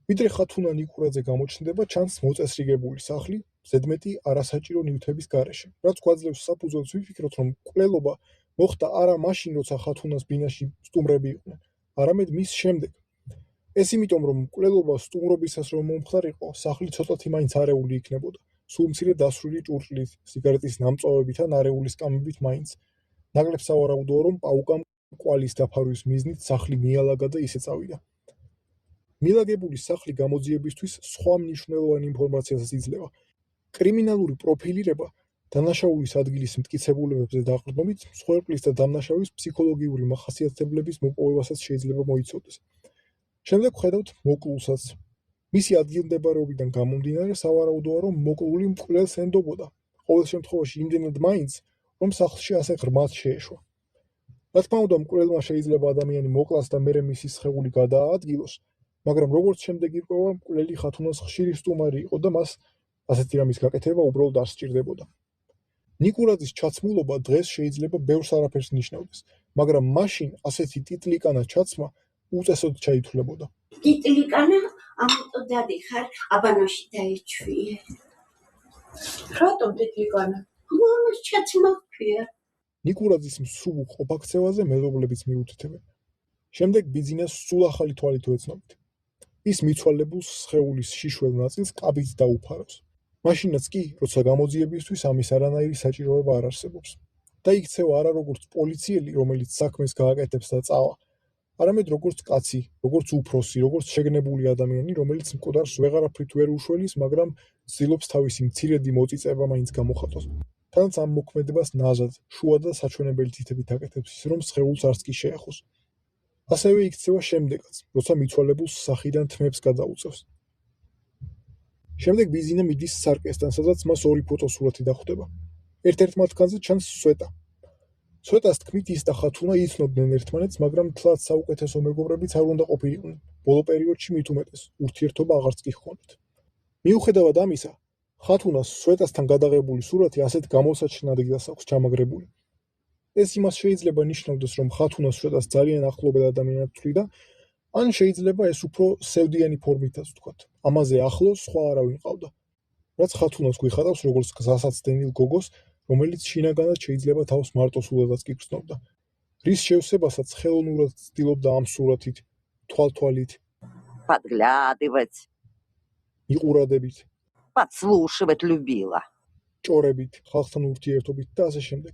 ვიდრე ხათუნა ნიკურაძე გამოჩნდება, ჩანს მოწესრიგებული სახლი, ზედმეტი არასაჭირო ნივთების გარეშე, რაც გვაძლევს საფუძველს ვიფიქროთ, რომ მკვლელობა მოხდა არა მაშინ, როცა ხათუნას ბინაში სტუმრები იყვნენ, არამედ მის შემდეგ. ეს იმიტომ, რომ მკვლელობა სტუმრობისას რომ მომხდარიყო, სახლი ცოტათი მაინც არეული იქნებოდა, სულ მცირე დასრული ჭურჭლით, სიგარეტის ნამწვავებით ან არეული სკამებით მაინც. ნაკლებ სავარაუდოა, რომ პაუკამ კვალის დაფარვის მიზნით სახლი მიალაგა და ისე წავიდა. მილაგებული სახლი გამოძიებისთვის სხვა მნიშვნელოვანი ინფორმაციასაც იძლევა. კრიმინალური პროფილირება დანაშაულის ადგილის მტკიცებულებებზე დაყრდნობით მსხვერპლის და დამნაშავის ფსიქოლოგიური მახასიათებლების მოპოვებასაც შეიძლება მოიცოდეს. შემდეგ ვხედავთ მოკლულსაც. მისი ადგილმდებარეობიდან გამომდინარე სავარაუდოა, რომ მოკლული მკვლელს ენდობოდა, ყოველ შემთხვევაში იმდენად მაინც, რომ სახლში ასე ღრმად შეეშვა. რა თქმა უნდა, მკვლელმა შეიძლება ადამიანი მოკლას და მერე მისი სხეული გადააადგილოს, მაგრამ როგორც შემდეგ ირკვევა, მკვლელი ხათუნას ხშირი სტუმარი იყო და მას ასეთი რამის გაკეთება უბრალოდ არ სჭირდებოდა. ნიკურაძის ჩაცმულობა დღეს შეიძლება ბევრს არაფერს ნიშნავდეს, მაგრამ მაშინ ასეთი ტიტლიკანა ჩაცმა უწესოდ ჩაითვლებოდა. ტიტლიკანა ამიტომ დადიხარ აბანოში დაეჩვიე. რატომ ტიტლიკანა? ამას ჩაცმა ქვია. ნიკურაძის მსუბუქ ყოფაქცევაზე მეზობლებიც მიუთითებენ. შემდეგ ბიძინას სულ ახალი თვალით ვეცნობით. ის მიცვალებულს სხეულის შიშველ ნაწილს კაბით დაუფარავს. მაშინაც კი, როცა გამოძიებისთვის ამის არანაირი საჭიროება არ არსებობს. და იქცევა არა როგორც პოლიციელი, რომელიც საქმეს გააკეთებს და წავა, არამედ როგორც კაცი, როგორც უფროსი, როგორც შეგნებული ადამიანი, რომელიც მკვდარს ვეღარაფრით ვერ უშველის, მაგრამ ცდილობს თავისი მცირედი მოწიწება მაინც გამოხატოს. თანაც ამ მოქმედებას ნაზად, შუა და საჩვენებელი თითებით აკეთებს ის, რომ სხეულს არც კი შეეხოს. ასევე იქცევა შემდეგაც, როცა მიცვალებულს სახიდან თმებს გადაუწევს. შემდეგ ბიზინა მიდის სარკესთან, სადაც მას ორი ფოტოსურათი დახვდება. ერთ-ერთ მათგანზე ჩანს სვეტა. სვეტას თქმით ის და ხათუნა იცნობდნენ ერთმანეთს, მაგრამ თლაც საუკეთესო მეგობრებიც არ უნდა ყოფილიყვნენ. ბოლო პერიოდში მით უმეტეს, ურთიერთობა აღარც კი ჰქონდათ. მიუხედავად ამისა, ხათუნას სვეტასთან გადაღებული სურათი ასეთ გამოსაჩენ ადგილას აქვს ჩამაგრებული. ეს იმას შეიძლება ნიშნავდეს, რომ ხათუნას სვეტას ძალიან ახლობელ ადამიანად თვლიდა, ან შეიძლება ეს უფრო სევდიანი ფორმითაც ვთქვათ. ამაზე ახლო სხვა არავინ ყავდა. რაც ხათუნას გვიხატავს როგორც გზასაცდენილ გოგოს, რომელიც შინაგანად შეიძლება თავს მარტოსულადაც კი გრძნობდა. რის შევსებასაც ხელოვნურად ცდილობდა ამ სურათით, თვალთვალით, подглядывать, იყურადებით, подслушивать любила. ჭორებით, ხალხთან ურთიერთობით და ასე შემდეგ.